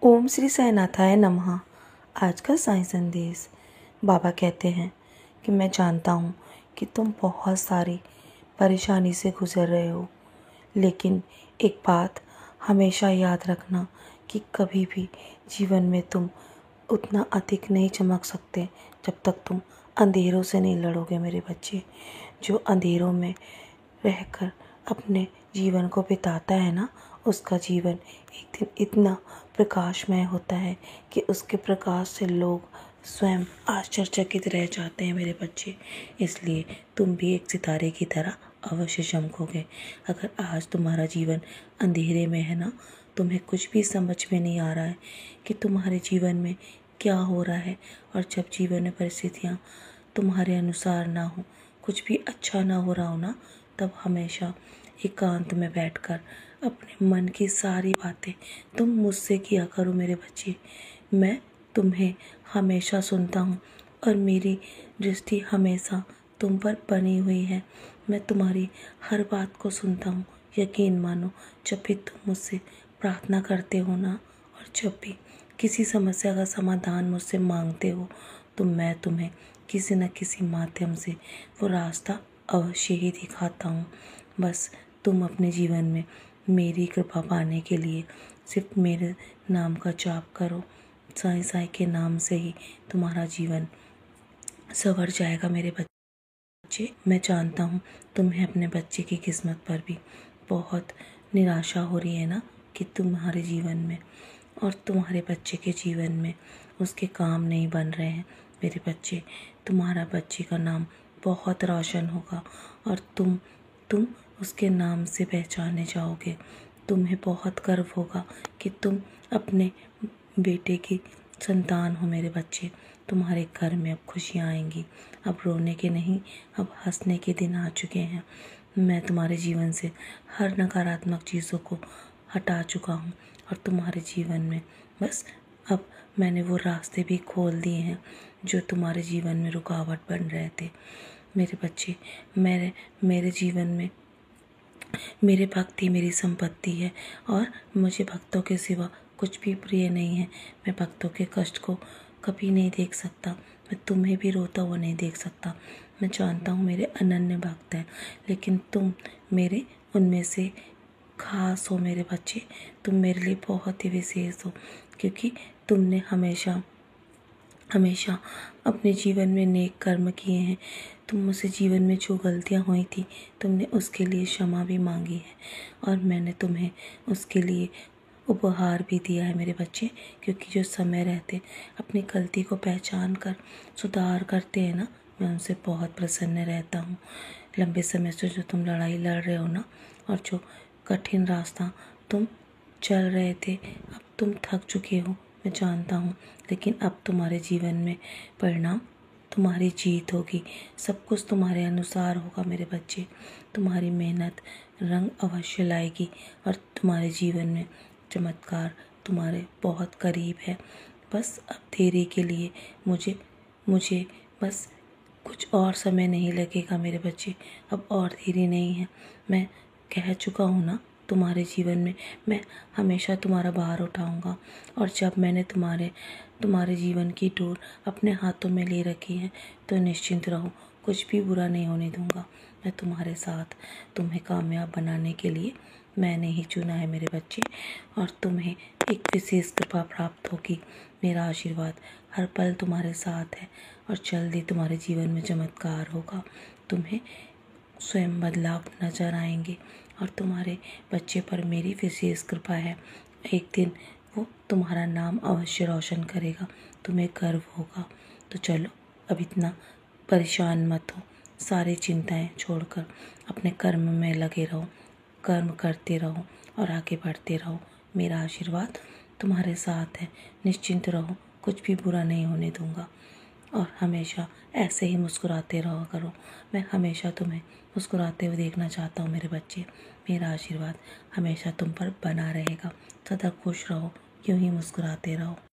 ओम श्री साईनाथाय नमः। आज का साईं संदेश। बाबा कहते हैं कि मैं जानता हूँ कि तुम बहुत सारी परेशानी से गुजर रहे हो, लेकिन एक बात हमेशा याद रखना कि कभी भी जीवन में तुम उतना अधिक नहीं चमक सकते जब तक तुम अंधेरों से नहीं लड़ोगे। मेरे बच्चे, जो अंधेरों में रहकर अपने जीवन को बिताता है ना, उसका जीवन एक दिन इतना प्रकाशमय होता है कि उसके प्रकाश से लोग स्वयं आश्चर्यचकित रह जाते हैं। मेरे बच्चे, इसलिए तुम भी एक सितारे की तरह अवश्य चमकोगे। अगर आज तुम्हारा जीवन अंधेरे में है ना, तुम्हें कुछ भी समझ में नहीं आ रहा है कि तुम्हारे जीवन में क्या हो रहा है, और जब जीवन में परिस्थितियाँ तुम्हारे अनुसार ना हो, कुछ भी अच्छा ना हो रहा हो ना, तब हमेशा एकांत में बैठकर अपने मन की सारी बातें तुम मुझसे किया करो। मेरे बच्चे, मैं तुम्हें हमेशा सुनता हूँ और मेरी दृष्टि हमेशा तुम पर बनी हुई है। मैं तुम्हारी हर बात को सुनता हूँ। यकीन मानो, जब भी तुम मुझसे प्रार्थना करते हो ना, और जब भी किसी समस्या का समाधान मुझसे मांगते हो, तो मैं तुम्हें किसी न किसी माध्यम से वो रास्ता अवश्य ही दिखाता हूँ। बस तुम अपने जीवन में मेरी कृपा पाने के लिए सिर्फ मेरे नाम का जाप करो। साईं साईं के नाम से ही तुम्हारा जीवन संवर जाएगा। मेरे बच्चे, मैं जानता हूँ तुम्हें अपने बच्चे की किस्मत पर भी बहुत निराशा हो रही है ना, कि तुम्हारे जीवन में और तुम्हारे बच्चे के जीवन में उसके काम नहीं बन रहे हैं। मेरे बच्चे, तुम्हारा बच्चे का नाम बहुत रोशन होगा और तुम उसके नाम से पहचाने जाओगे। तुम्हें बहुत गर्व होगा कि तुम अपने बेटे की संतान हो। मेरे बच्चे, तुम्हारे घर में अब खुशियाँ आएंगी। अब रोने के नहीं, अब हंसने के दिन आ चुके हैं। मैं तुम्हारे जीवन से हर नकारात्मक चीज़ों को हटा चुका हूँ, और तुम्हारे जीवन में बस अब मैंने वो रास्ते भी खोल दिए हैं जो तुम्हारे जीवन में रुकावट बन रहे थे। मेरे बच्चे, मेरे जीवन में मेरे भक्त ही मेरी संपत्ति है, और मुझे भक्तों के सिवा कुछ भी प्रिय नहीं है। मैं भक्तों के कष्ट को कभी नहीं देख सकता। मैं तुम्हें भी रोता हुआ नहीं देख सकता। मैं जानता हूँ मेरे अनन्य भक्त हैं, लेकिन तुम मेरे उनमें से खास हो। मेरे बच्चे, तुम मेरे लिए बहुत ही विशेष हो, क्योंकि तुमने हमेशा अपने जीवन में नेक कर्म किए हैं। तुम मुझसे जीवन में जो गलतियां हुई थी, तुमने उसके लिए क्षमा भी मांगी है, और मैंने तुम्हें उसके लिए उपहार भी दिया है। मेरे बच्चे, क्योंकि जो समय रहते अपनी गलती को पहचान कर सुधार करते हैं ना, मैं उनसे बहुत प्रसन्न रहता हूँ। लंबे समय से जो तुम लड़ाई लड़ रहे हो ना, और जो कठिन रास्ता तुम चल रहे थे, अब तुम थक चुके हो, मैं जानता हूँ, लेकिन अब तुम्हारे जीवन में परिणाम तुम्हारी जीत होगी। सब कुछ तुम्हारे अनुसार होगा। मेरे बच्चे, तुम्हारी मेहनत रंग अवश्य लाएगी, और तुम्हारे जीवन में चमत्कार तुम्हारे बहुत करीब है। बस अब देरी के लिए मुझे बस कुछ और समय नहीं लगेगा। मेरे बच्चे, अब और देरी नहीं है। मैं कह चुका हूँ ना, तुम्हारे जीवन में मैं हमेशा तुम्हारा भार उठाऊंगा, और जब मैंने तुम्हारे जीवन की डोर अपने हाथों में ले रखी है, तो निश्चिंत रहो, कुछ भी बुरा नहीं होने दूंगा। मैं तुम्हारे साथ, तुम्हें कामयाब बनाने के लिए मैंने ही चुना है। मेरे बच्चे, और तुम्हें एक विशेष कृपा प्राप्त होगी। मेरा आशीर्वाद हर पल तुम्हारे साथ है, और जल्दी तुम्हारे जीवन में चमत्कार होगा। तुम्हें स्वयं बदलाव नजर आएंगे, और तुम्हारे बच्चे पर मेरी विशेष कृपा है। एक दिन वो तुम्हारा नाम अवश्य रोशन करेगा, तुम्हें गर्व होगा। तो चलो, अब इतना परेशान मत हो। सारी चिंताएं छोड़कर अपने कर्म में लगे रहो, कर्म करते रहो और आगे बढ़ते रहो। मेरा आशीर्वाद तुम्हारे साथ है। निश्चिंत रहो, कुछ भी बुरा नहीं होने दूंगा, और हमेशा ऐसे ही मुस्कुराते रहा करो। मैं हमेशा तुम्हें मुस्कुराते हुए देखना चाहता हूँ। मेरे बच्चे, मेरा आशीर्वाद हमेशा तुम पर बना रहेगा। सदा खुश रहो, यूं ही मुस्कुराते रहो।